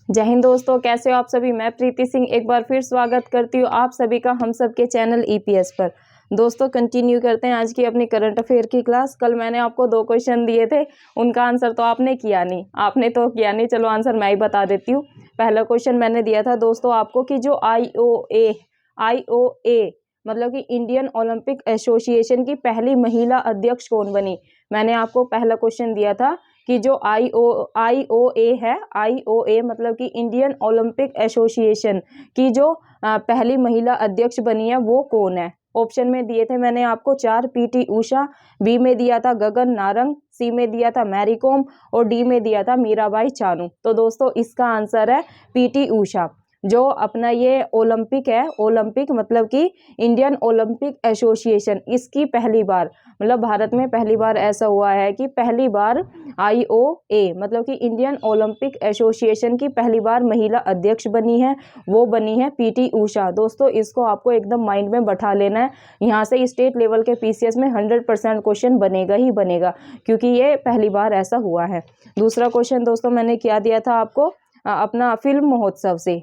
जय हिंद दोस्तों, कैसे हो आप सभी। मैं प्रीति सिंह एक बार फिर स्वागत करती हूँ आप सभी का हम सब के चैनल ईपीएस पर। दोस्तों कंटिन्यू करते हैं आज की अपनी करंट अफेयर की क्लास। कल मैंने आपको 2 क्वेश्चन दिए थे, उनका आंसर तो आपने किया नहीं। चलो आंसर मैं ही बता देती हूँ। पहला क्वेश्चन मैंने दिया था दोस्तों आपको कि जो आईओए मतलब कि इंडियन ओलंपिक एसोसिएशन की पहली महिला अध्यक्ष कौन बनी। मैंने आपको पहला क्वेश्चन दिया था कि जो आईओए है, आईओए मतलब कि इंडियन ओलंपिक एसोसिएशन की जो पहली महिला अध्यक्ष बनी है वो कौन है। ऑप्शन में दिए थे मैंने आपको 4, पीटी उषा, बी में दिया था गगन नारंग, सी में दिया था मैरी कॉम और डी में दिया था मीराबाई चानू। तो दोस्तों इसका आंसर है पीटी उषा। जो अपना ये ओलंपिक है, ओलंपिक मतलब कि इंडियन ओलंपिक एसोसिएशन, इसकी पहली बार मतलब भारत में पहली बार ऐसा हुआ है कि पहली बार आईओए मतलब कि इंडियन ओलंपिक एसोसिएशन की पहली बार महिला अध्यक्ष बनी है, वो बनी है पीटी उषा। दोस्तों इसको आपको एकदम माइंड में बैठा लेना है। यहाँ से स्टेट लेवल के पीसीएस में 100% क्वेश्चन बनेगा ही बनेगा, क्योंकि ये पहली बार ऐसा हुआ है। दूसरा क्वेश्चन दोस्तों मैंने क्या दिया था आपको अपना फिल्म महोत्सव से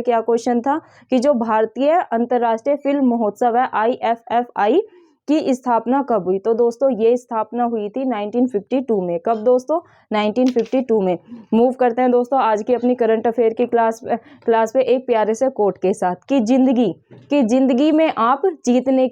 क्या क्वेश्चन था कि जो भारतीय अंतर्राष्ट्रीय फिल्म महोत्सव है आईएफएफआई की स्थापना कब हुई। तो दोस्तों ये स्थापना हुई थी 1952 में। कब दोस्तों? 1952 में। मूव करते हैं दोस्तों आज की अपनी करंट अफेयर की क्लास पे एक प्यारे से कोट के साथ कि जिंदगी में आप जीतने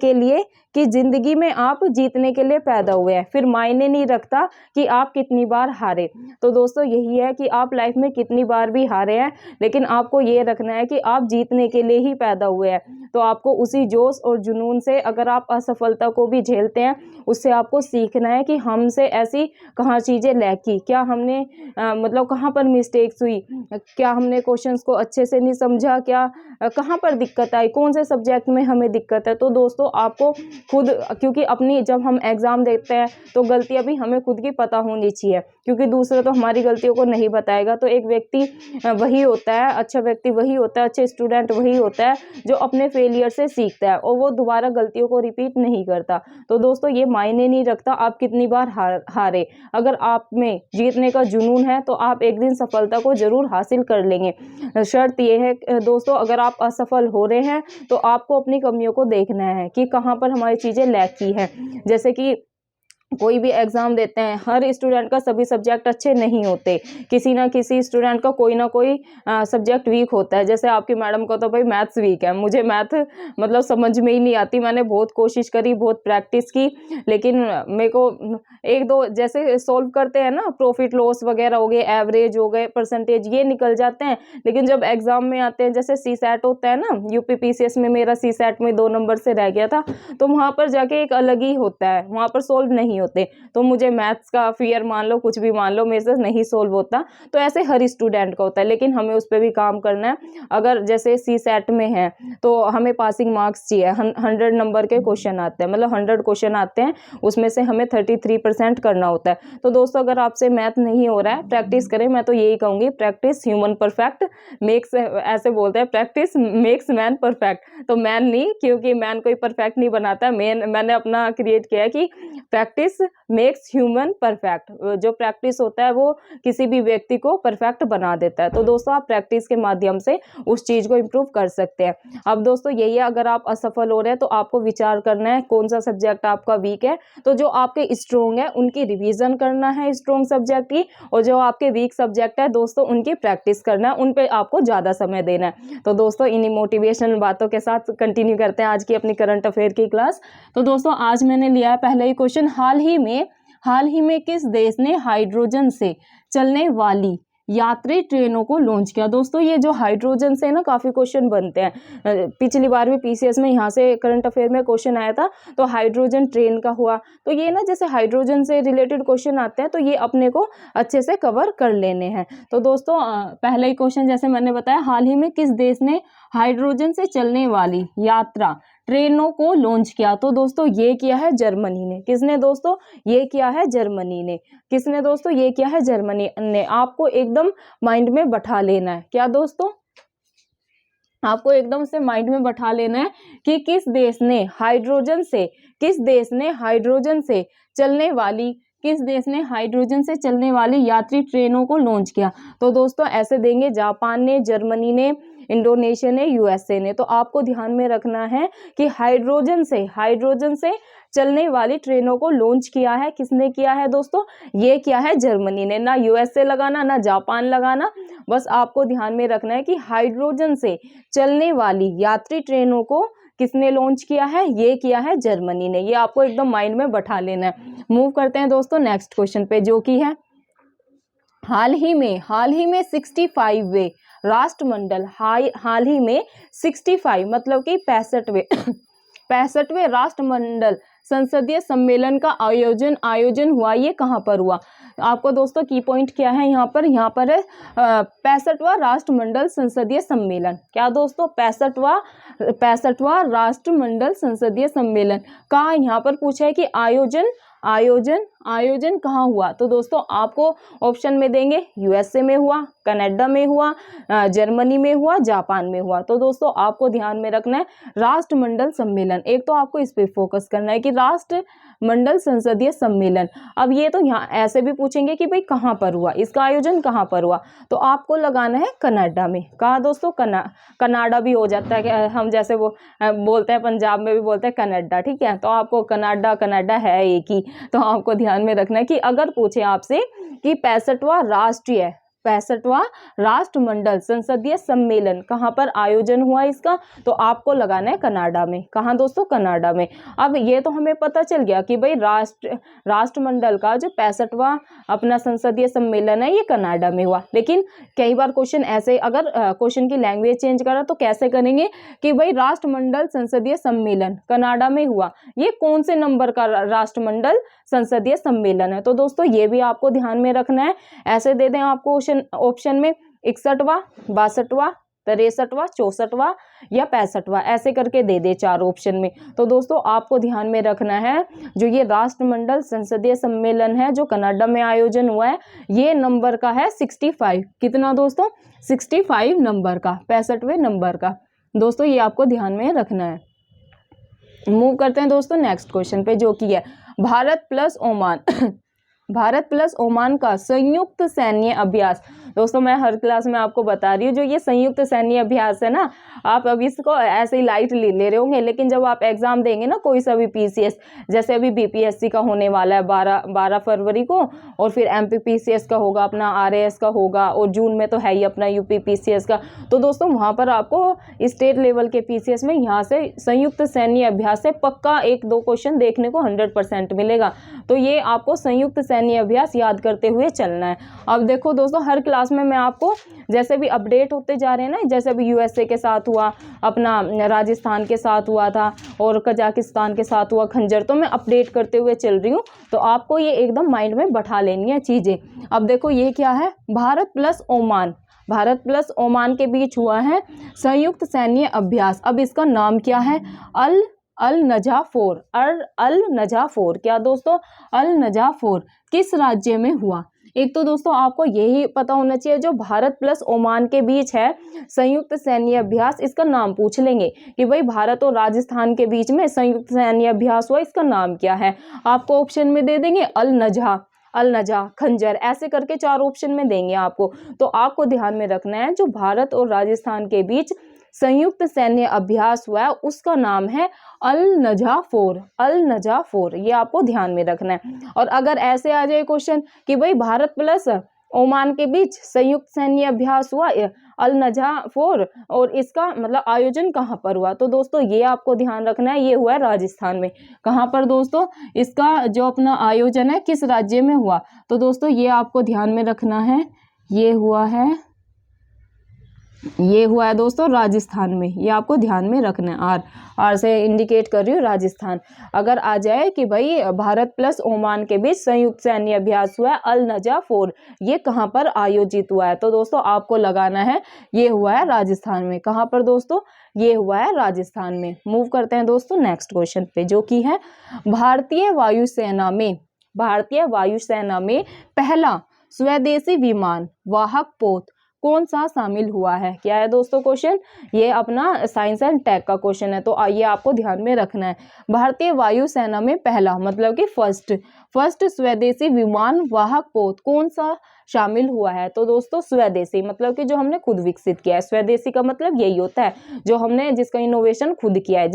के लिए पैदा हुए हैं, फिर मायने नहीं रखता कि आप कितनी बार हारे। तो दोस्तों यही है कि आप लाइफ में कितनी बार भी हारे हैं, लेकिन आपको ये रखना है कि आप जीतने के लिए ही पैदा हुए हैं। तो आपको उसी जोश और जुनून से अगर आप असफलता को भी झेलते हैं, उससे आपको सीखना है कि हमसे ऐसी कहाँ चीज़ें लैकी, क्या हमने मतलब कहाँ पर मिस्टेक्स हुई, क्या हमने क्वेश्चंस को अच्छे से नहीं समझा, क्या कहाँ पर दिक्कत आई, कौन से सब्जेक्ट में हमें दिक्कत है। तो दोस्तों आपको खुद, क्योंकि अपनी जब हम एग्ज़ाम देते हैं तो गलतियाँ भी हमें खुद की पता होनी चाहिए, क्योंकि दूसरा तो हमारी गलतियों को नहीं बताएगा। तो एक व्यक्ति वही होता है, अच्छा व्यक्ति वही होता है, अच्छे स्टूडेंट वही होता है जो अपने फेलियर से सीखता है और वो दोबारा गलतियों को रिपीट नहीं करता। तो दोस्तों ये मायने नहीं रखता आप कितनी बार हारे, अगर आप में जीतने का जुनून है तो आप एक दिन सफलता को जरूर हासिल कर लेंगे। शर्त ये है दोस्तों, अगर आप असफल हो रहे हैं तो आपको अपनी कमियों को देखना है कि कहाँ पर हमारी चीज़ें लैक की है। जैसे कि कोई भी एग्ज़ाम देते हैं, हर स्टूडेंट का सभी सब्जेक्ट अच्छे नहीं होते, किसी ना किसी स्टूडेंट का कोई ना कोई सब्जेक्ट वीक होता है। जैसे आपकी मैडम को तो भाई मैथ्स वीक है, मुझे मैथ मतलब समझ में ही नहीं आती। मैंने बहुत कोशिश करी, बहुत प्रैक्टिस की, लेकिन मेरे को एक दो जैसे सोल्व करते हैं ना, प्रॉफिट लॉस वगैरह हो गए, एवरेज हो गए, परसेंटेज, ये निकल जाते हैं। लेकिन जब एग्ज़ाम में आते हैं, जैसे सी सैट होता है ना, यूपी पीसीएस में मेरा सी सैट में 2 नंबर से रह गया था, तो वहाँ पर जाके एक अलग ही होता है, वहाँ पर सोल्व नहीं होते। तो मुझे मैथ्स का फियर मान लो, कुछ भी मान लो, मेरे से नहीं सोल्व होता। तो ऐसे हर स्टूडेंट का होता है, लेकिन हमें उस पर भी काम करना है। अगर जैसे सी सेट में है तो हमें पासिंग मार्क्स चाहिए, 100 नंबर के क्वेश्चन आते हैं, मतलब 100 क्वेश्चन आते हैं, उसमें से हमें 33% करना होता है। तो दोस्तों अगर आपसे मैथ नहीं हो रहा है, प्रैक्टिस करें। मैं तो यही कहूँगी, प्रैक्टिस ह्यूमन परफेक्ट मेक्स, ऐसे बोलते हैं, प्रैक्टिस मेक्स मैन परफेक्ट। तो मैन नहीं, क्योंकि मैन कोई परफेक्ट नहीं बनाता। मैंने अपना क्रिएट किया है कि प्रैक्टिस मेक्स ह्यूमन परफेक्ट। जो प्रैक्टिस होता है वो किसी भी व्यक्ति को परफेक्ट बना देता है। तो दोस्तों आप प्रैक्टिस के माध्यम से उस चीज़ को इम्प्रूव कर सकते हैं। अब दोस्तों यही है, अगर आप असफल हो रहे हैं तो आपको विचार करना है कौन सा सब्जेक्ट आपका वीक है। तो जो आपके स्ट्रोंग है उनकी रिवीजन करना है, स्ट्रोंग सब्जेक्ट की, और जो आपके वीक सब्जेक्ट है दोस्तों उनकी प्रैक्टिस करना है, उन पर आपको ज़्यादा समय देना है। तो दोस्तों इन्हीं मोटिवेशनल बातों के साथ कंटिन्यू करते हैं आज की अपनी करंट अफेयर की क्लास। तो दोस्तों आज मैंने लिया है पहले ही क्वेश्चन, हाल ही में किस देश ने हाइड्रोजन से चलने वाली यात्री ट्रेनों को लॉन्च किया। दोस्तों ये जो हाइड्रोजन से ना काफ़ी क्वेश्चन बनते हैं, पिछली बार भी पीसीएस में यहाँ से करंट अफेयर में क्वेश्चन आया था, तो हाइड्रोजन ट्रेन का हुआ। तो ये ना जैसे हाइड्रोजन से रिलेटेड क्वेश्चन आते हैं तो ये अपने को अच्छे से कवर कर लेने हैं। तो दोस्तों पहला ही क्वेश्चन जैसे मैंने बताया, हाल ही में किस देश ने हाइड्रोजन से चलने वाली यात्रा ट्रेनों को लॉन्च किया। तो दोस्तों ये किया है जर्मनी ने। किसने दोस्तों? ये किया है जर्मनी ने। किसने दोस्तों? ये किया है जर्मनी ने। आपको एकदम माइंड में बैठा लेना है, क्या दोस्तों? आपको एकदम से माइंड में बैठा लेना है कि किस देश ने हाइड्रोजन से चलने वाली किस देश ने हाइड्रोजन से चलने वाली यात्री ट्रेनों को लॉन्च किया? तो दोस्तों ऐसे देंगे जापान ने, जर्मनी ने, इंडोनेशिया ने, यूएसए ने। तो आपको ध्यान में रखना है कि हाइड्रोजन से चलने वाली ट्रेनों को लॉन्च किया है किसने किया है दोस्तों? ये किया है जर्मनी ने। ना यूएसए लगाना ना जापान लगाना, बस आपको ध्यान में रखना है कि हाइड्रोजन से चलने वाली यात्री ट्रेनों को किसने लॉन्च किया है? ये किया है जर्मनी ने। ये आपको एकदम माइंड में बैठा लेना है। मूव करते हैं दोस्तों नेक्स्ट क्वेश्चन पे, जो कि है हाल ही में 65वें राष्ट्रमंडल, हाल ही में 65 मतलब कि 65वें राष्ट्रमंडल संसदीय सम्मेलन का आयोजन हुआ। ये कहाँ पर हुआ? आपको दोस्तों की पॉइंट क्या है यहाँ पर है 65वां राष्ट्रमंडल संसदीय सम्मेलन। क्या दोस्तों? 65वां राष्ट्रमंडल संसदीय सम्मेलन का यहाँ पर पूछा है कि आयोजन कहाँ हुआ? तो दोस्तों आपको ऑप्शन में देंगे यूएसए में हुआ, कनाडा में हुआ, जर्मनी में हुआ, जापान में हुआ। तो दोस्तों आपको ध्यान में रखना है राष्ट्रमंडल सम्मेलन, एक तो आपको इस पे फोकस करना है कि राष्ट्रमंडल संसदीय सम्मेलन। अब ये तो यहाँ ऐसे भी पूछेंगे कि भाई कहाँ पर हुआ, इसका आयोजन कहाँ पर हुआ, तो आपको लगाना है कनाडा में। कहा दोस्तों? कनाडा भी हो जाता है, हम जैसे वो बोलते हैं पंजाब में भी बोलते हैं कनाडा, ठीक है। तो आपको कनाडा है एक ही। तो आपको ध्यान में रखना है कि अगर पूछे आपसे कि 65वां राष्ट्रमंडल संसदीय सम्मेलन कहाँ पर आयोजन हुआ इसका, तो आपको लगाना है कनाडा में। कहाँ दोस्तों? कनाडा में। अब ये तो हमें पता चल गया कि भाई राष्ट्रमंडल का जो 65वां अपना संसदीय सम्मेलन है ये कनाडा में हुआ। लेकिन कई बार क्वेश्चन ऐसे, अगर क्वेश्चन की लैंग्वेज चेंज करा तो कैसे करेंगे कि भाई राष्ट्रमंडल संसदीय सम्मेलन कनाडा में हुआ, ये कौन से नंबर का राष्ट्रमंडल संसदीय सम्मेलन है? तो दोस्तों ये भी आपको ध्यान में रखना है। ऐसे दे दें आपको ऑप्शन में 61वां, 62वां, 63वां, 64वां या 65वां, ऐसे करके दे दे 4 ऑप्शन में। तो दोस्तों आपको ध्यान में रखना है जो ये राष्ट्रमंडल संसदीय सम्मेलन है जो कनाडा में आयोजन हुआ है, ये नंबर का है 65। कितना दोस्तों? 65 नंबर का, 65वें नंबर का। दोस्तों ये आपको ध्यान में रखना है। मूव करते हैं दोस्तों नेक्स्ट क्वेश्चन पे, जो कि है भारत प्लस ओमान का संयुक्त सैन्य अभ्यास। दोस्तों मैं हर क्लास में आपको बता रही हूँ, जो ये संयुक्त सैन्य अभ्यास है ना, आप अभी इसको ऐसे ही लाइट ले रहे होंगे, लेकिन जब आप एग्जाम देंगे ना कोई सा भी पीसीएस, जैसे अभी बीपीएससी का होने वाला है 12 फरवरी को, और फिर एमपीपीसीएस का होगा, अपना आरएएस का होगा, और जून में तो है ही अपना यूपीपीसीएस का। तो दोस्तों वहाँ पर आपको स्टेट लेवल के पीसीएस में यहाँ से संयुक्त सैन्य अभ्यास से पक्का 1-2 क्वेश्चन देखने को 100% मिलेगा। तो ये आपको संयुक्त सैन्य अभ्यास याद करते हुए चलना है। अब देखो दोस्तों हर क्लास में मैं आपको जैसे भी अपडेट होते जा रहे हैं ना, जैसे अभी यूएसए के साथ हुआ, अपना राजस्थान के साथ हुआ था, और कजाकिस्तान के साथ हुआ खंजर, तो मैं अपडेट करते हुए चल रही हूँ। तो आपको ये एकदम माइंड में बैठा लेनी है चीज़ें। अब देखो ये क्या है, भारत प्लस ओमान के बीच हुआ है संयुक्त सैन्य अभ्यास। अब इसका नाम क्या है? अल नजा 4। क्या दोस्तों? अल नजा 4 किस राज्य में हुआ? एक तो दोस्तों आपको यही पता होना चाहिए, जो भारत प्लस ओमान के बीच है संयुक्त सैन्य अभ्यास, इसका नाम पूछ लेंगे कि भाई भारत और राजस्थान के बीच में संयुक्त सैन्य अभ्यास हुआ, इसका नाम क्या है? आपको ऑप्शन में दे देंगे अल नजा, खंजर, ऐसे करके 4 ऑप्शन में देंगे आपको। तो आपको ध्यान में रखना है जो भारत और राजस्थान के बीच संयुक्त सैन्य अभ्यास हुआ है उसका नाम है अल नजा 4। ये आपको ध्यान में रखना है। और अगर ऐसे आ जाए क्वेश्चन कि भाई भारत प्लस ओमान के बीच संयुक्त सैन्य अभ्यास हुआ अल नजा 4, और इसका मतलब आयोजन कहाँ पर हुआ, तो दोस्तों ये आपको ध्यान रखना है, ये हुआ है राजस्थान में। कहाँ पर दोस्तों? इसका जो अपना आयोजन है किस राज्य में हुआ, तो दोस्तों ये आपको ध्यान में रखना है, ये हुआ है दोस्तों राजस्थान में। ये आपको ध्यान में रखना है, आर से इंडिकेट कर रही हूँ राजस्थान। अगर आ जाए कि भाई भारत प्लस ओमान के बीच संयुक्त सैन्य अभ्यास हुआ है अल नजा 4, ये कहाँ पर आयोजित हुआ है, तो दोस्तों आपको लगाना है ये हुआ है राजस्थान में। कहाँ पर दोस्तों? ये हुआ है राजस्थान में। मूव करते हैं दोस्तों नेक्स्ट क्वेश्चन पे, जो कि है भारतीय वायुसेना में पहला स्वदेशी विमान वाहक पोत कौन सा शामिल हुआ है? क्या है दोस्तों क्वेश्चन? ये अपना साइंस एंड टेक का क्वेश्चन है, तो आइए आपको ध्यान में रखना है। भारतीय वायुसेना में पहला मतलब कि फर्स्ट स्वदेशी विमान वाहक पोत कौन सा शामिल हुआ है? तो दोस्तों स्वदेशी मतलब कि जो हमने खुद विकसित किया है। स्वदेशी का मतलब यही होता है जो हमने जिसका इनोवेशन खुद किया है,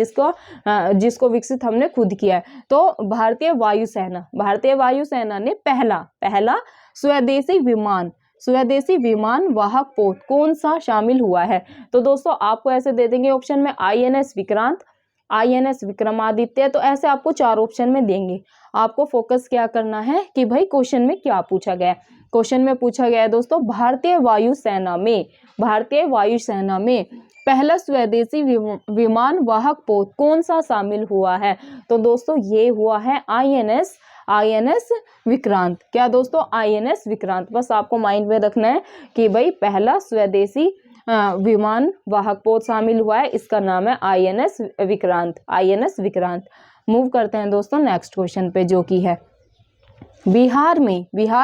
जिसको विकसित हमने खुद किया है। तो भारतीय वायुसेना ने पहला स्वदेशी विमान वाहक पोत कौन सा शामिल हुआ है? तो दोस्तों आपको ऐसे दे देंगे ऑप्शन में INS विक्रांत, INS विक्रमादित्य, तो ऐसे आपको 4 ऑप्शन में देंगे। आपको फोकस क्या करना है कि भाई क्वेश्चन में क्या पूछा गया है। क्वेश्चन में पूछा गया है दोस्तों भारतीय वायुसेना में पहला स्वदेशी विमान वाहक पोत कौन सा शामिल हुआ है? तो दोस्तों ये हुआ है INS विक्रांत। क्या दोस्तों? INS विक्रांत। बस आपको माइंड में रखना है कि भाई पहला स्वदेशी विमान वाहक पोत शामिल हुआ है, इसका नाम है INS विक्रांत। मूव करते हैं दोस्तों नेक्स्ट क्वेश्चन पे, जो कि है बिहार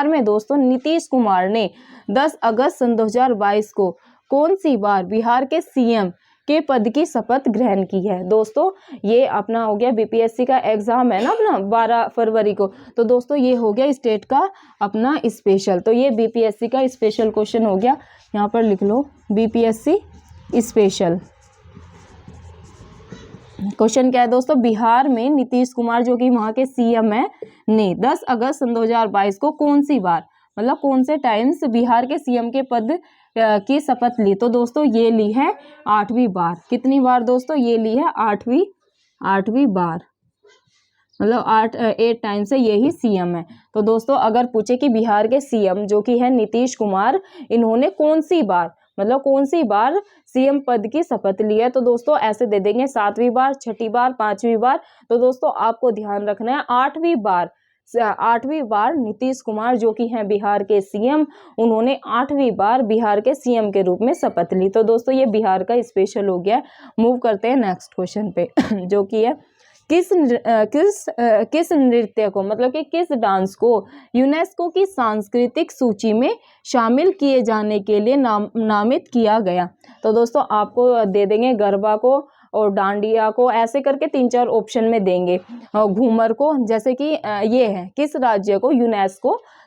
में दोस्तों नीतीश कुमार ने 10 अगस्त सन 2022 को कौन सी बार बिहार के CM के पद की शपथ ग्रहण की है? दोस्तों ये अपना हो गया BPSC का एग्जाम है ना अपना 12 फरवरी को, तो दोस्तों ये हो गया स्टेट का अपना स्पेशल, तो ये BPSC का स्पेशल क्वेश्चन हो गया। यहाँ पर लिख लो BPSC स्पेशल। क्वेश्चन क्या है दोस्तों? बिहार में नीतीश कुमार जो कि वहाँ के CM है ने 10 अगस्त सन 2022 को कौन सी बार मतलब कौन से टाइम्स बिहार के CM के पद की शपथ ली? तो दोस्तों ये ली है 8वीं बार। कितनी बार दोस्तों? ये ली है 8वीं बार, मतलब 8 टाइम से यही CM है। तो दोस्तों अगर पूछे कि बिहार के CM जो कि है नीतीश कुमार, इन्होंने कौन सी बार CM पद की शपथ ली है, तो दोस्तों ऐसे दे देंगे 7वीं बार, 6ठी बार, 5वीं बार। तो दोस्तों आपको ध्यान रखना है 8वीं बार नीतीश कुमार जो कि हैं बिहार के CM, उन्होंने 8वीं बार बिहार के CM के रूप में शपथ ली। तो दोस्तों ये बिहार का स्पेशल हो गया। मूव करते हैं नेक्स्ट क्वेश्चन पे जो कि है किस नृत्य को मतलब कि किस डांस को यूनेस्को की सांस्कृतिक सूची में शामिल किए जाने के लिए नामित किया गया? तो दोस्तों आपको दे देंगे गरबा को और डांडिया को, ऐसे करके 3-4 ऑप्शन में देंगे। घूमर को, जैसे कि ये है किस राज्य को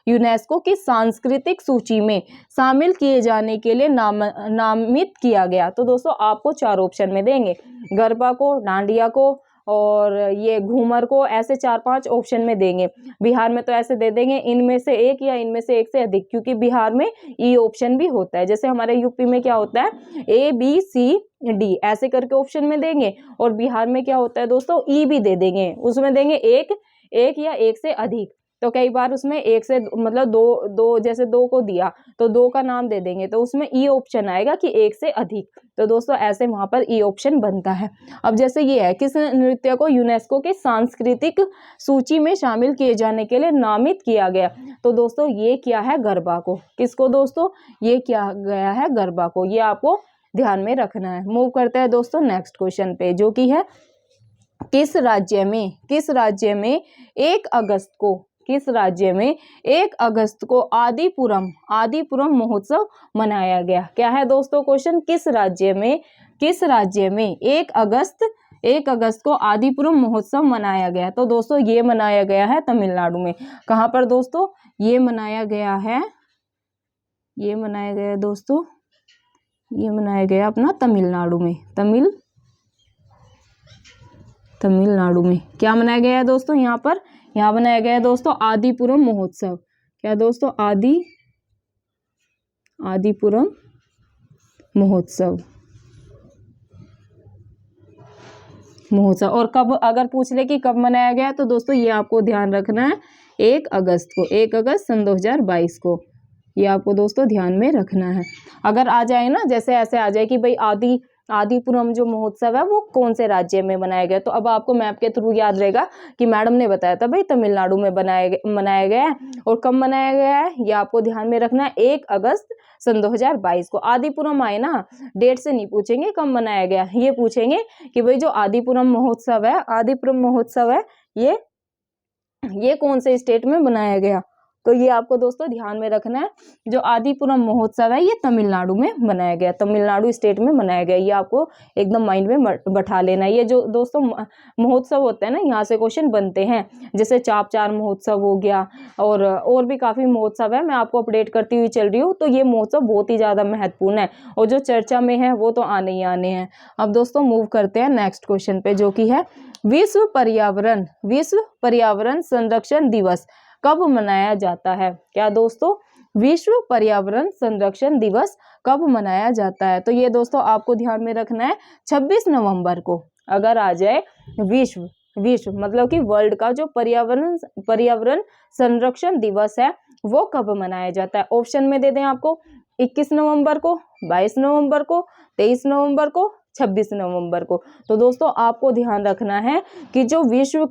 यूनेस्को की सांस्कृतिक सूची में शामिल किए जाने के लिए नामित किया गया? तो दोस्तों आपको 4 ऑप्शन में देंगे, गरबा को, डांडिया को और ये घूमर को, ऐसे 4-5 ऑप्शन में देंगे। बिहार में तो ऐसे दे देंगे इनमें से एक या इनमें से एक से अधिक, क्योंकि बिहार में ई ऑप्शन भी होता है। जैसे हमारे यूपी में क्या होता है ABCD ऐसे करके ऑप्शन में देंगे, और बिहार में क्या होता है दोस्तों ई भी दे देंगे, उसमें देंगे एक या एक से अधिक। तो कई बार उसमें एक से मतलब दो जैसे 2 को दिया तो 2 का नाम दे देंगे, तो उसमें ई ऑप्शन आएगा कि एक से अधिक। तो दोस्तों ऐसे वहां पर ई ऑप्शन बनता है। अब जैसे ये है किस नृत्य को यूनेस्को के सांस्कृतिक सूची में शामिल किए जाने के लिए नामित किया गया? तो दोस्तों ये क्या है गरबा को। किसको दोस्तों? ये क्या गया है गरबा को, ये आपको ध्यान में रखना है। मूव करते हैं दोस्तों नेक्स्ट क्वेश्चन पे, जो कि है किस राज्य में 1 अगस्त को आदिपुरम महोत्सव मनाया गया? क्या है दोस्तों क्वेश्चन? किस राज्य में 1 अगस्त को आदिपुरम महोत्सव मनाया गया? तो दोस्तों ये मनाया गया है तमिलनाडु में। कहाँ पर दोस्तों? ये मनाया गया दोस्तों, ये मनाया गया अपना तमिलनाडु में। तमिलनाडु में क्या मनाया गया है दोस्तों? यहाँ बनाया गया है दोस्तों आदिपुरम महोत्सव। क्या दोस्तों? आदिपुरम महोत्सव। और कब अगर पूछ ले कि कब मनाया गया, तो दोस्तों ये आपको ध्यान रखना है 1 अगस्त को, 1 अगस्त सन 2022 को, ये आपको दोस्तों ध्यान में रखना है। अगर आ जाए ना, जैसे ऐसे आ जाए कि भाई आदिपुरम जो महोत्सव है वो कौन से राज्य में मनाया गया, तो अब आपको मैप के थ्रू याद रहेगा कि मैडम ने बताया था भाई तमिलनाडु में मनाया गया है। और कब मनाया गया है ये आपको ध्यान में रखना है 1 अगस्त सन 2022 को। आदिपुरम आए ना, डेट से नहीं पूछेंगे कब मनाया गया, ये पूछेंगे कि भाई जो आदिपुरम महोत्सव है ये कौन से स्टेट में मनाया गया, तो ये आपको दोस्तों ध्यान में रखना है। जो आदिपुरम महोत्सव है ये तमिलनाडु में मनाया गया, तमिलनाडु स्टेट में मनाया गया, ये आपको एकदम माइंड में बैठा लेना है। ये जो दोस्तों महोत्सव होते हैं ना, यहाँ से क्वेश्चन बनते हैं, जैसे चापचार महोत्सव हो गया और भी काफी महोत्सव है, मैं आपको अपडेट करती हुई चल रही हूँ। तो ये महोत्सव बहुत ही ज्यादा महत्वपूर्ण है और जो चर्चा में है वो तो आने ही आने हैं। अब दोस्तों मूव करते हैं नेक्स्ट क्वेश्चन पे, जो कि है विश्व पर्यावरण संरक्षण दिवस कब मनाया जाता है? क्या दोस्तों, विश्व पर्यावरण संरक्षण दिवस कब मनाया जाता है? तो ये दोस्तों आपको ध्यान में रखना है 26 नवंबर को। अगर आ जाए विश्व मतलब कि वर्ल्ड का जो पर्यावरण संरक्षण दिवस है वो कब मनाया जाता है? ऑप्शन में दे दें आपको, 21 नवंबर को, 22 नवंबर को, 23 नवंबर को, 26 नवंबर को। तो दोस्तों आपको ध्यान रखना है कि जो विश्व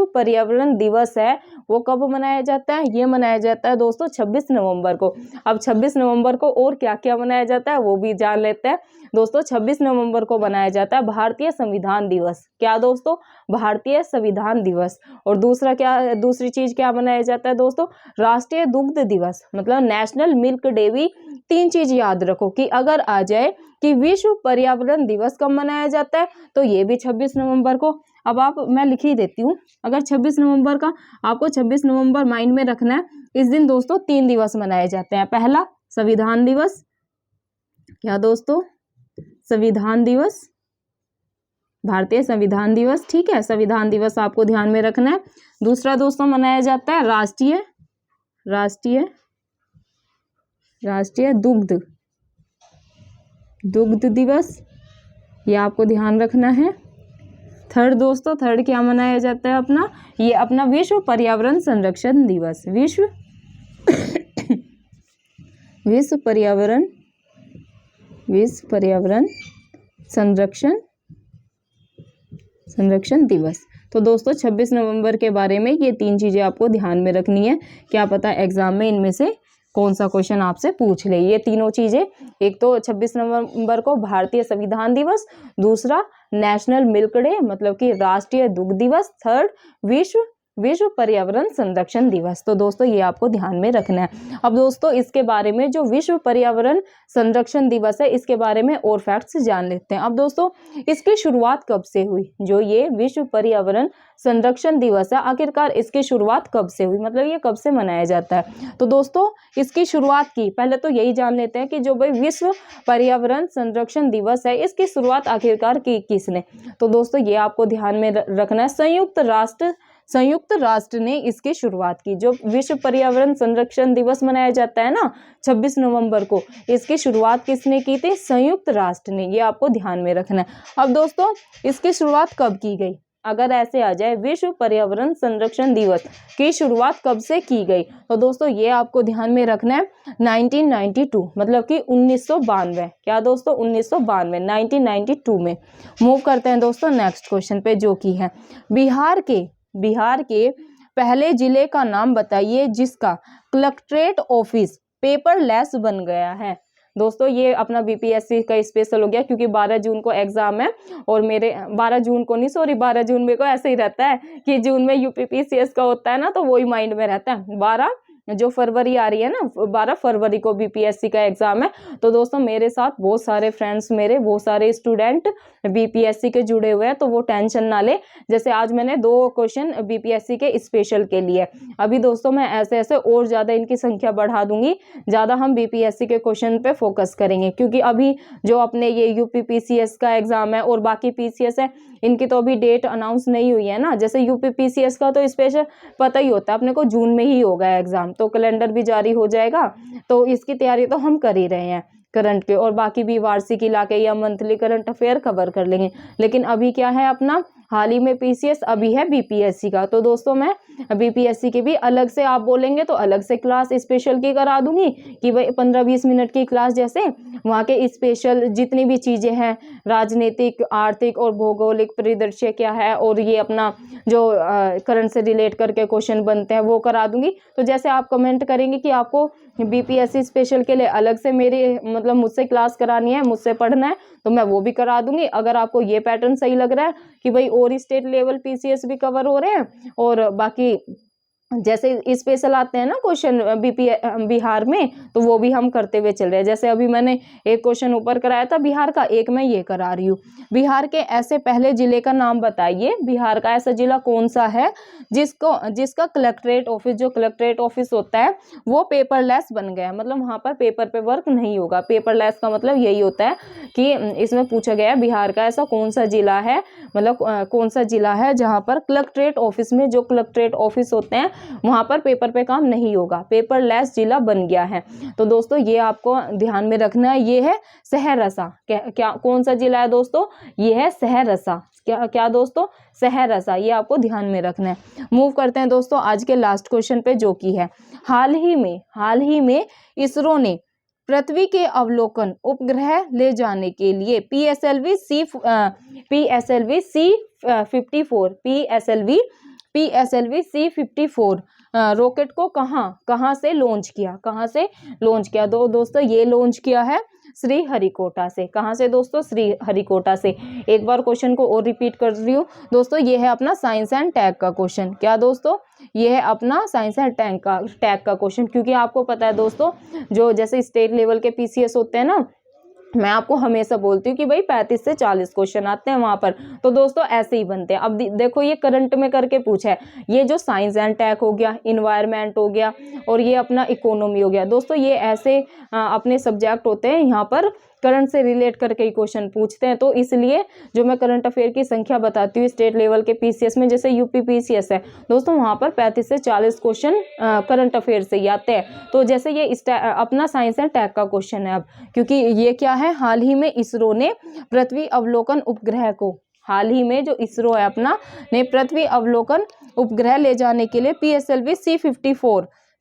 पर्यावरण दिवस है वो कब मनाया जाता है? ये मनाया जाता है दोस्तों 26 नवंबर को। अब 26 नवंबर को और क्या क्या मनाया जाता है वो भी जान लेते हैं दोस्तों। 26 नवंबर को मनाया जाता है भारतीय संविधान दिवस। क्या दोस्तों? भारतीय संविधान दिवस। और दूसरी चीज क्या मनाया जाता है दोस्तों? राष्ट्रीय दुग्ध दिवस, मतलब नेशनल मिल्क डे भी। 3 चीज याद रखो कि अगर आ जाए कि विश्व पर्यावरण दिवस कब मनाया जाता है तो ये भी 26 नवंबर को। अब मैं लिख ही देती हूँ, अगर 26 नवंबर का आपको 26 नवंबर माइंड में रखना है। इस दिन दोस्तों 3 दिवस मनाए जाते हैं। पहला संविधान दिवस, क्या दोस्तों? संविधान दिवस, भारतीय संविधान दिवस, ठीक है, संविधान दिवस आपको ध्यान में रखना है। दूसरा दोस्तों मनाया जाता है राष्ट्रीय दुग्ध दिवस, ये आपको ध्यान रखना है। थर्ड क्या मनाया जाता है अपना? ये अपना विश्व पर्यावरण संरक्षण दिवस, विश्व पर्यावरण संरक्षण दिवस। तो दोस्तों 26 नवंबर के बारे में ये 3 चीजें आपको ध्यान में रखनी है। क्या पता एग्जाम में इनमें से कौन सा क्वेश्चन आपसे पूछ ले। ये तीनों चीजें, एक तो 26 नवंबर को भारतीय संविधान दिवस, दूसरा नेशनल मिल्क डे मतलब कि राष्ट्रीय दुग्ध दिवस, थर्ड विश्व पर्यावरण संरक्षण दिवस। तो दोस्तों ये आपको ध्यान में रखना है। अब दोस्तों इसके बारे में, जो विश्व पर्यावरण संरक्षण दिवस है, इसके बारे में और फैक्ट्स जान लेते हैं। अब दोस्तों इसकी शुरुआत कब से हुई? जो ये विश्व पर्यावरण संरक्षण दिवस है, आखिरकार इसकी शुरुआत कब से हुई, मतलब ये कब से मनाया जाता है? तो दोस्तों इसकी शुरुआत की, पहले तो यही जान लेते हैं कि जो भाई विश्व पर्यावरण संरक्षण दिवस है, इसकी शुरुआत आखिरकार की किसने? तो दोस्तों ये आपको ध्यान में रखना है, संयुक्त राष्ट्र ने इसकी शुरुआत की। जो विश्व पर्यावरण संरक्षण दिवस मनाया जाता है ना 26 नवंबर को, इसकी शुरुआत किसने की थी? संयुक्त राष्ट्र ने। ये आपको ध्यान में रखना है। अब दोस्तों इसकी शुरुआत कब की गई? अगर ऐसे आ जाए विश्व पर्यावरण संरक्षण दिवस की शुरुआत कब से की गई, तो दोस्तों ये आपको ध्यान में रखना है 1992, मतलब कि 1992। क्या दोस्तों? 1992 में। मूव करते हैं दोस्तों नेक्स्ट क्वेश्चन पे, जो कि है बिहार के पहले जिले का नाम बताइए जिसका कलेक्ट्रेट ऑफिस पेपरलेस बन गया है। दोस्तों ये अपना बीपीएससी का स्पेशल हो गया, क्योंकि 12 जून को एग्जाम है और मेरे 12 जून मेरे को ऐसे ही रहता है कि जून में यूपीपीसीएस का होता है ना, तो वही माइंड में रहता है। 12 जो फरवरी आ रही है ना, 12 फरवरी को बीपीएससी का एग्जाम है। तो दोस्तों मेरे साथ बहुत सारे फ्रेंड्स, बहुत सारे स्टूडेंट बीपीएससी के जुड़े हुए हैं, तो वो टेंशन ना ले। जैसे आज मैंने 2 क्वेश्चन बीपीएससी के स्पेशल के लिए, अभी दोस्तों मैं ऐसे और ज्यादा इनकी संख्या बढ़ा दूंगी, ज्यादा हम बीपीएससी के क्वेश्चन पे फोकस करेंगे, क्योंकि अभी जो अपने ये यूपीपीसीएस का एग्जाम है और बाकी पीसीएस है, इनकी तो अभी डेट अनाउंस नहीं हुई है ना। जैसे यूपीपीसीएस का तो स्पेशल पता ही होता है अपने को, जून में ही होगा एग्जाम, तो कैलेंडर भी जारी हो जाएगा। तो इसकी तैयारी तो हम कर ही रहे हैं करंट के, और बाकी भी वार्षिक इलाके या मंथली करंट अफेयर कवर कर लेंगे। लेकिन अभी क्या है अपना, हाल ही में पीसीएस, अभी है बीपीएससी का। तो दोस्तों मैं बीपीएससी की भी अलग से, आप बोलेंगे तो अलग से क्लास स्पेशल की करा दूंगी कि भाई 15-20 मिनट की क्लास, जैसे वहाँ के स्पेशल जितनी भी चीजें हैं, राजनीतिक, आर्थिक और भौगोलिक परिदृश्य क्या है, और ये अपना जो करंट से रिलेट करके क्वेश्चन बनते हैं वो करा दूंगी। तो जैसे आप कमेंट करेंगे कि आपको बीपीएससी स्पेशल के लिए अलग से मतलब मुझसे क्लास करानी है, मुझसे पढ़ना है, तो मैं वो भी करा दूंगी। अगर आपको ये पैटर्न सही लग रहा है कि भाई और स्टेट लेवल पीसीएस भी कवर हो रहे हैं और बाकी जैसे स्पेशल आते हैं ना क्वेश्चन बिहार में, तो वो भी हम करते हुए चल रहे हैं। जैसे अभी मैंने एक क्वेश्चन ऊपर कराया था बिहार का, एक मैं ये करा रही हूँ। बिहार के ऐसे पहले जिले का नाम बताइए। बिहार का ऐसा जिला कौन सा है जिसका कलेक्ट्रेट ऑफिस, जो कलेक्ट्रेट ऑफिस होता है वो पेपरलेस बन गया, मतलब वहां पर पेपर पे वर्क नहीं होगा। पेपरलेस का मतलब यही होता है कि इसमें पूछा गया है बिहार का ऐसा कौन सा जिला है, मतलब कौन सा जिला है जहां पर कलेक्ट्रेट ऑफिस में, जो कलेक्ट्रेट ऑफिस होते हैं वहां पर पेपर पे काम नहीं होगा, पेपरलेस जिला बन गया है। तो दोस्तों ये आपको ध्यान में रखना है, ये है सहरसा। क्या कौन सा जिला है दोस्तों, ये है सहरसा। क्या दोस्तों, सहरसा, ये आपको ध्यान में रखना है। मूव करते हैं दोस्तों आज के लास्ट क्वेश्चन पे, जो कि है हाल ही में इसरो ने पृथ्वी के अवलोकन उपग्रह ले जाने के लिए PSLV C54 रॉकेट को कहां से लॉन्च किया। दोस्तों ये लॉन्च किया है श्रीहरिकोटा से। कहां से दोस्तों, श्रीहरिकोटा से। एक बार क्वेश्चन को और रिपीट कर रही हूँ दोस्तों, ये है अपना साइंस एंड टेक का क्वेश्चन। क्या दोस्तों, ये है अपना साइंस एंड टेक का क्वेश्चन। क्योंकि आपको पता है दोस्तों, जो जैसे स्टेट लेवल के PCS होते हैं ना, मैं आपको हमेशा बोलती हूँ कि भाई 35 से 40 क्वेश्चन आते हैं वहां पर। तो दोस्तों ऐसे ही बनते हैं। अब देखो ये करंट में करके पूछा है, ये जो साइंस एंड टेक हो गया, इन्वायरमेंट हो गया, और ये अपना इकोनॉमी हो गया। दोस्तों ये ऐसे अपने सब्जेक्ट होते हैं, यहाँ पर करंट से रिलेट करके ही क्वेश्चन पूछते हैं। तो इसलिए जो मैं करंट अफेयर की संख्या बताती हूँ स्टेट लेवल के PCS में, जैसे UP PCS है दोस्तों, वहां पर 35 से 40 क्वेश्चन करंट अफेयर से ही आते हैं। तो जैसे ये अपना साइंस एंड टेक का क्वेश्चन है अब, क्योंकि ये क्या है, हाल ही में इसरो ने पृथ्वी अवलोकन उपग्रह को, हाल ही में जो इसरो है अपना ने पृथ्वी अवलोकन उपग्रह ले जाने के लिए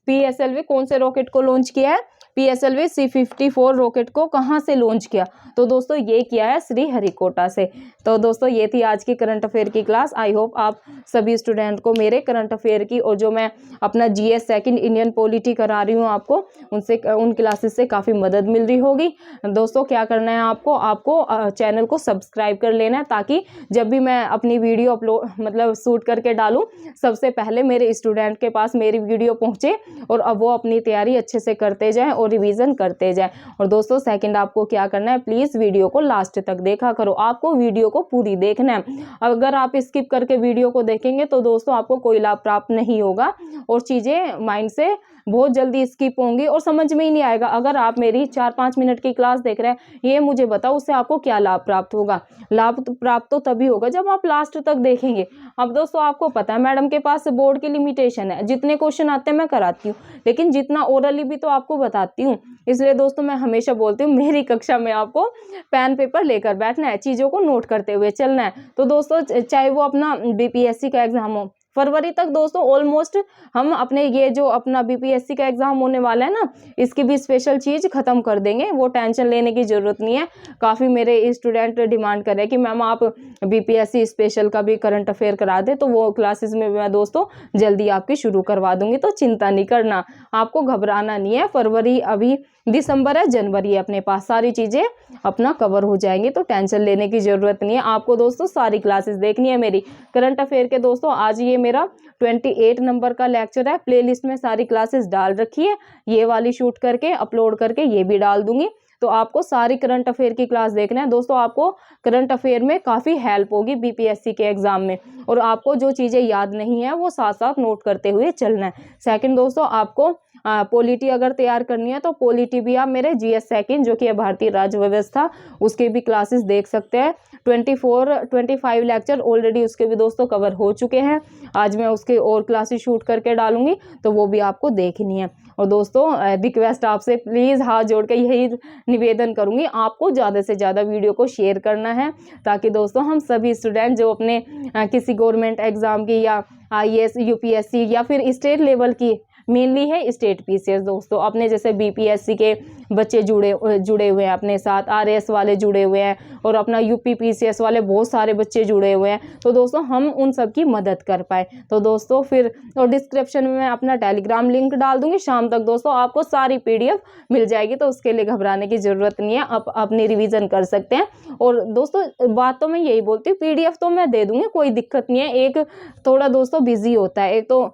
PSLV कौन से रॉकेट को लॉन्च किया है, PSLV C54 रॉकेट को कहां से लॉन्च किया। तो दोस्तों ये किया है श्रीहरिकोटा से। तो दोस्तों ये थी आज की करंट अफेयर की क्लास। आई होप आप सभी स्टूडेंट को मेरे करंट अफेयर की, और जो मैं अपना GS सेकंड इंडियन पॉलिटी करा रही हूँ आपको, उन क्लासेस से काफ़ी मदद मिल रही होगी। दोस्तों क्या करना है आपको चैनल को सब्सक्राइब कर लेना है, ताकि जब भी मैं अपनी वीडियो मतलब शूट करके डालूँ, सबसे पहले मेरे स्टूडेंट के पास मेरी वीडियो पहुँचे और अब वो अपनी तैयारी अच्छे से करते जाएं और रिवीजन करते जाएं। और दोस्तों सेकंड आपको क्या करना है, प्लीज़ वीडियो को लास्ट तक देखा करो। आपको वीडियो को पूरी देखना है। अगर आप स्किप करके वीडियो को देखेंगे तो दोस्तों आपको कोई लाभ प्राप्त नहीं होगा, और चीज़ें माइंड से बहुत जल्दी स्किप होंगी और समझ में ही नहीं आएगा। अगर आप मेरी 4-5 मिनट की क्लास देख रहे हैं, ये मुझे बताओ उससे आपको क्या लाभ प्राप्त होगा। लाभ प्राप्त तो तभी होगा जब आप लास्ट तक देखेंगे। अब दोस्तों आपको पता है मैडम के पास बोर्ड की लिमिटेशन है, जितने क्वेश्चन आते हैं मैं कराती हूँ, लेकिन जितना ओरली भी तो आपको बताती हूँ। इसलिए दोस्तों मैं हमेशा बोलती हूँ मेरी कक्षा में आपको पेन पेपर लेकर बैठना है, चीज़ों को नोट करते हुए चलना है। तो दोस्तों चाहे वो अपना BPSC का एग्जाम हो, फरवरी तक दोस्तों ऑलमोस्ट हम अपने ये जो अपना BPSC का एग्जाम होने वाला है ना, इसकी भी स्पेशल चीज़ खत्म कर देंगे। वो टेंशन लेने की ज़रूरत नहीं है। काफ़ी मेरे स्टूडेंट डिमांड कर रहे हैं कि मैम आप BPSC स्पेशल का भी करंट अफेयर करा दे, तो वो क्लासेस में मैं दोस्तों जल्दी आपकी शुरू करवा दूंगी। तो चिंता नहीं करना, आपको घबराना नहीं है। फरवरी अभी दिसंबर है, जनवरी है, अपने पास सारी चीज़ें अपना कवर हो जाएंगी, तो टेंशन लेने की ज़रूरत नहीं है। आपको दोस्तों सारी क्लासेस देखनी है मेरी करंट अफेयर के। दोस्तों आज ये मेरा 28 नंबर का लेक्चर है, प्लेलिस्ट में सारी क्लासेस डाल रखी है, ये वाली शूट करके अपलोड करके ये भी डाल दूंगी। तो आपको सारी करंट अफेयर की क्लास देखना है दोस्तों। आपको करंट अफेयर में काफ़ी हेल्प होगी BPSC के एग्जाम में, और आपको जो चीज़ें याद नहीं है वो साथ साथ नोट करते हुए चलना है। सेकंड दोस्तों आपको पॉलिटी अगर तैयार करनी है तो पॉलिटी भी आप मेरे GS सेकंड, जो कि है भारतीय राज्य व्यवस्था, उसके भी क्लासेस देख सकते हैं। 24-25 लेक्चर ऑलरेडी उसके भी दोस्तों कवर हो चुके हैं। आज मैं उसके और क्लासेस शूट करके डालूंगी, तो वो भी आपको देखनी है। और दोस्तों रिक्वेस्ट आपसे प्लीज़ हाथ जोड़ के यही निवेदन करूंगी, आपको ज़्यादा से ज़्यादा वीडियो को शेयर करना है, ताकि दोस्तों हम सभी स्टूडेंट जो अपने किसी गवर्नमेंट एग्ज़ाम की या IAS UPSC या फिर स्टेट लेवल की, मेनली है स्टेट PCS दोस्तों, अपने जैसे BPSC के बच्चे जुड़े हुए हैं अपने साथ, RS वाले जुड़े हुए हैं, और अपना UP PCS वाले बहुत सारे बच्चे जुड़े हुए हैं। तो दोस्तों हम उन सब की मदद कर पाए। तो दोस्तों फिर, और डिस्क्रिप्शन में मैं अपना टेलीग्राम लिंक डाल दूंगी, शाम तक दोस्तों आपको सारी PDF मिल जाएगी। तो उसके लिए घबराने की ज़रूरत नहीं है, आप अपनी रिविज़न कर सकते हैं। और दोस्तों बात तो मैं यही बोलती हूँ, PDF तो मैं दे दूँगी, कोई दिक्कत नहीं है। एक थोड़ा दोस्तों बिजी होता है, एक तो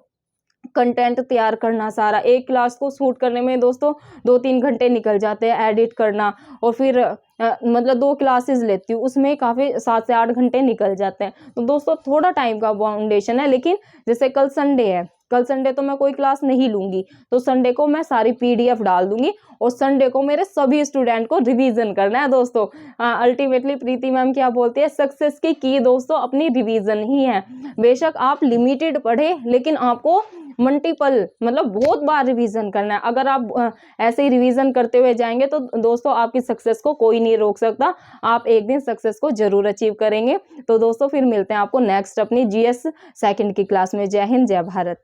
कंटेंट तैयार करना, सारा एक क्लास को शूट करने में दोस्तों 2-3 घंटे निकल जाते हैं, एडिट करना, और फिर मतलब 2 क्लासेस लेती हूँ, उसमें काफ़ी 7 से 8 घंटे निकल जाते हैं। तो दोस्तों थोड़ा टाइम का बाउंडेशन है, लेकिन जैसे कल संडे है, कल संडे तो मैं कोई क्लास नहीं लूँगी, तो संडे को मैं सारी पीडीएफ डाल दूँगी और संडे को मेरे सभी स्टूडेंट को रिवीजन करना है दोस्तों। अल्टीमेटली प्रीति मैम क्या बोलती है, सक्सेस की दोस्तों अपनी रिवीजन ही है। बेशक आप लिमिटेड पढ़े, लेकिन आपको मल्टीपल मतलब बहुत बार रिवीजन करना है। अगर आप ऐसे ही रिवीजन करते हुए जाएंगे तो दोस्तों आपकी सक्सेस को कोई नहीं रोक सकता, आप एक दिन सक्सेस को जरूर अचीव करेंगे। तो दोस्तों फिर मिलते हैं आपको नेक्स्ट अपनी जीएस सेकंड की क्लास में। जय हिंद, जय भारत।